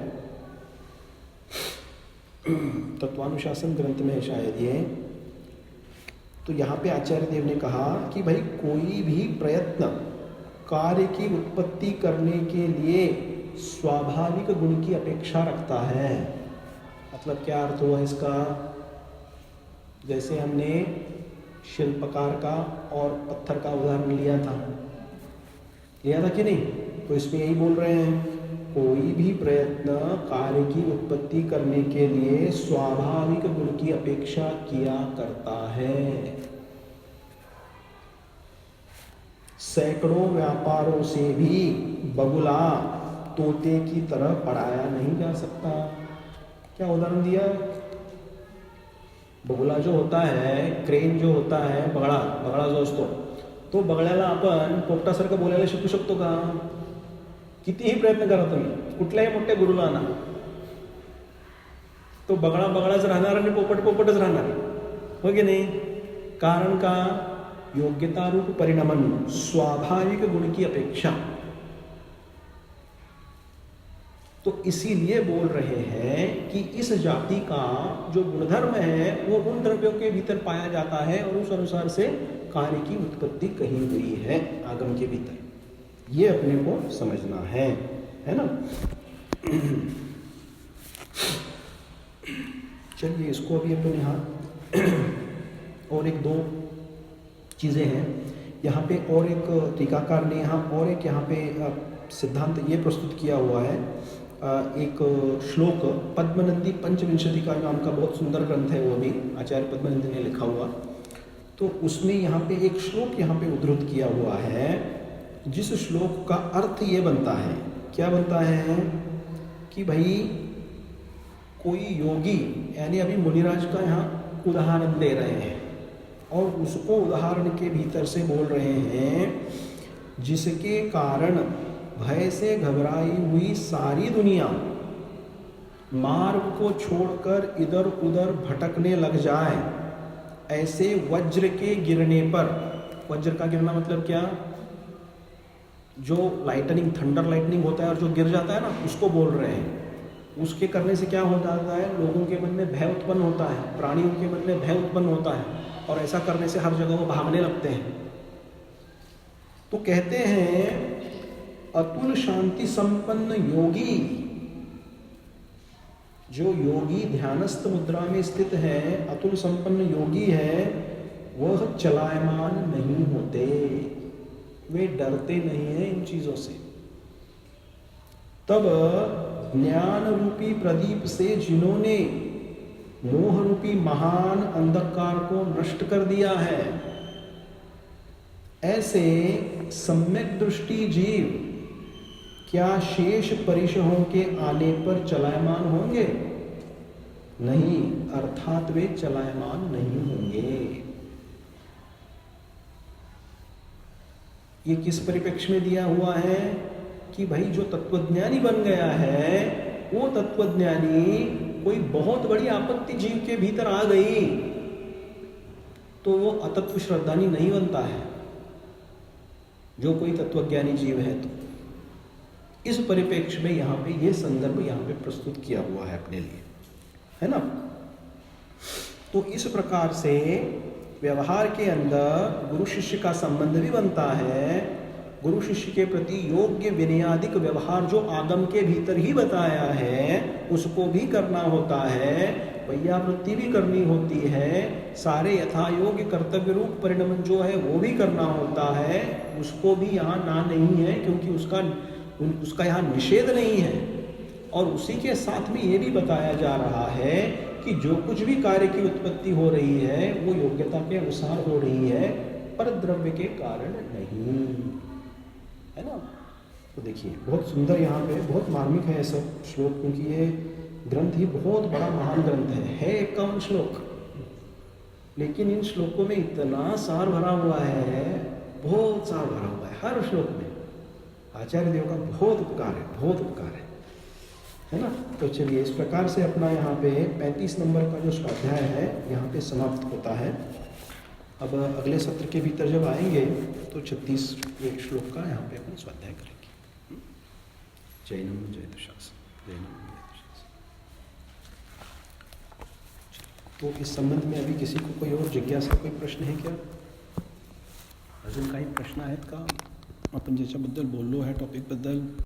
तत्वानुशासन ग्रंथ में शायद ये। तो यहाँ पे आचार्य देव ने कहा कि भाई कोई भी प्रयत्न कार्य की उत्पत्ति करने के लिए स्वाभाविक गुण की अपेक्षा रखता है। मतलब क्या अर्थ हुआ इसका? जैसे हमने शिल्पकार का और पत्थर का उदाहरण लिया था कि नहीं? तो इसमें यही बोल रहे हैं कोई भी प्रयत्न कार्य की उत्पत्ति करने के लिए स्वाभाविक गुण की अपेक्षा किया करता है। सैकड़ों व्यापारों से भी बगुला तोते की तरह पढ़ाया नहीं जा सकता। क्या उदाहरण दिया? बगुला जो होता है, क्रेन जो होता है, बगळा जो असतो, तो बगळ्याला आपण पोपटासारखं बोलायला शिकू शकतो का? कितीही प्रयत्न करा तुम्ही, कुठल्याही मोठ्या गुरुला आणा, तो बगळाच राहणार आणि पोपटच राहणार, हो की नाही? कारण का? योग्यता रूप परिणमन, स्वाभाविक गुण की अपेक्षा। तो इसीलिए बोल रहे हैं कि इस जाति का जो गुणधर्म है वो उन द्रव्यों के भीतर पाया जाता है और उस अनुसार से कार्य की उत्पत्ति कही हुई है आगम के भीतर। ये अपने को समझना है ना? चलिए इसको अभी अपन यहाँ और एक दो चीज़ें हैं यहाँ पे, और एक टीकाकार ने यहाँ और एक यहाँ पे सिद्धांत ये प्रस्तुत किया हुआ है। एक श्लोक पद्मनंदी पंचविंशतिका नाम का बहुत सुंदर ग्रंथ है, वो भी आचार्य पद्मनंदी ने लिखा हुआ। तो उसमें यहाँ पे एक श्लोक यहाँ पे उद्धृत किया हुआ है, जिस श्लोक का अर्थ ये बनता है, क्या बनता है कि भाई कोई योगी, यानी अभी मुनिराज का यहाँ उदाहरण दे रहे हैं और उसको उदाहरण के भीतर से बोल रहे हैं, जिसके कारण भय से घबराई हुई सारी दुनिया मार्ग को छोड़कर इधर उधर भटकने लग जाए, ऐसे वज्र के गिरने पर, वज्र का गिरना मतलब क्या? जो लाइटनिंग, थंडर लाइटनिंग होता है और जो गिर जाता है ना, उसको बोल रहे हैं। उसके करने से क्या हो जाता है? लोगों के मन में भय उत्पन्न होता है, प्राणियों के मन में भय उत्पन्न होता है, और ऐसा करने से हर जगह वो भागने लगते हैं। तो कहते हैं अतुल शांति संपन्न योगी, जो योगी ध्यानस्थ मुद्रा में स्थित है, अतुल संपन्न योगी है, वह चलायमान नहीं होते, वे डरते नहीं हैं इन चीजों से। तब ज्ञान रूपी प्रदीप से जिन्होंने मोह रूपी महान अंधकार को नष्ट कर दिया है, ऐसे सम्यक दृष्टि जीव क्या शेष परिशहों के आने पर चलायमान होंगे? नहीं, अर्थात वे चलायमान नहीं होंगे। ये किस परिप्रेक्ष्य में दिया हुआ है कि भाई जो तत्वज्ञानी बन गया है, वो तत्वज्ञानी कोई बहुत बड़ी आपत्ति जीव के भीतर आ गई तो वो अतत्व श्रद्धानी नहीं बनता है, जो कोई तत्वज्ञानी जीव है। तो इस परिप्रेक्ष्य में यहाँ पे ये संदर्भ यहाँ पे प्रस्तुत किया हुआ है अपने लिए, है ना? तो इस प्रकार से व्यवहार के अंदर गुरु शिष्य का संबंध भी बनता है। गुरु शिष्य के प्रति योग्य विनयादिक व्यवहार जो आगम के भीतर ही बताया है, उसको भी करना होता है, वैयावृत्ति भी करनी होती है, सारे यथा योग्य कर्तव्य रूप परिणमन जो है वो भी करना होता है। उसको भी यहाँ ना नहीं है, क्योंकि उसका यहाँ निषेध नहीं है। और उसी के साथ में ये भी बताया जा रहा है कि जो कुछ भी कार्य की उत्पत्ति हो रही है वो योग्यता के अनुसार हो रही है, पर द्रव्य के कारण नहीं, है ना? तो देखिए बहुत सुंदर यहाँ पे, बहुत मार्मिक है ऐसा श्लोक, क्योंकि ये ग्रंथ ही बहुत बड़ा महान ग्रंथ है 51 श्लोक, लेकिन इन श्लोकों में इतना सार भरा हुआ है, बहुत सार भरा हुआ है हर श्लोक में। आचार्य देव का बहुत उपकार है, बहुत उपकार है ना? तो चलिए इस प्रकार से अपना यहाँ पे 35 नंबर का जो स्वाध्याय है यहाँ पे समाप्त होता है। अब अगले सत्र के भीतर जब आएंगे तो 36 श्लोक का यहाँ पे अपन स्वाध्याय करेंगे। जय नमः जय दुशासन, जय नमः जय दुशासन। तो इस संबंध में अभी किसी को कोई और जिज्ञासा, कोई प्रश्न है क्या? अजून काही प्रश्न आहेत का? आपण ज्याच्याबद्दल बोललो ह्या टॉपिकबद्दल?